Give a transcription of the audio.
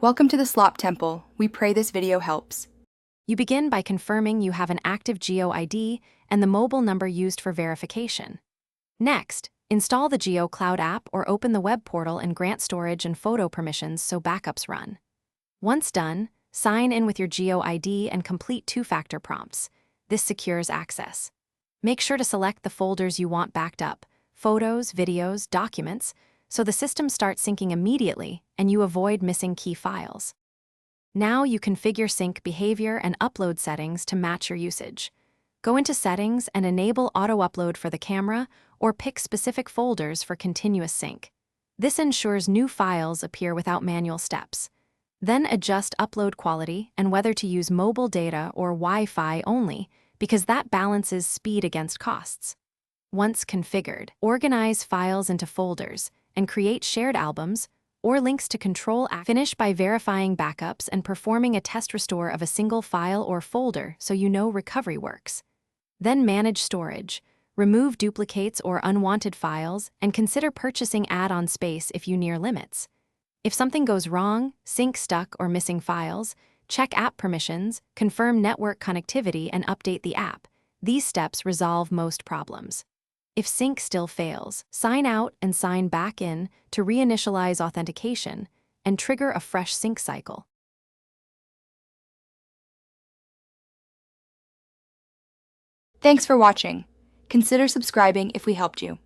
Welcome to the Slop Temple. We pray this video helps. You begin by confirming you have an active Jio ID and the mobile number used for verification. Next, install the Jio Cloud app or open the web portal and grant storage and photo permissions so backups run. Once done, sign in with your Jio ID and complete two-factor prompts. This secures access. Make sure to select the folders you want backed up: photos, videos, documents, so the system starts syncing immediately and you avoid missing key files. Now you configure sync behavior and upload settings to match your usage. Go into Settings and enable auto-upload for the camera or pick specific folders for continuous sync. This ensures new files appear without manual steps. Then adjust upload quality and whether to use mobile data or Wi-Fi only, because that balances speed against costs. Once configured, organize files into folders and create shared albums or links to control. Finish by verifying backups and performing a test restore of a single file or folder so you know recovery works. Then manage storage, remove duplicates or unwanted files, and consider purchasing add-on space if you near limits. If something goes wrong, sync stuck or missing files, check app permissions, confirm network connectivity, and update the app. These steps resolve most problems. If sync still fails, sign out and sign back in to reinitialize authentication and trigger a fresh sync cycle. Thanks for watching. Consider subscribing if we helped you.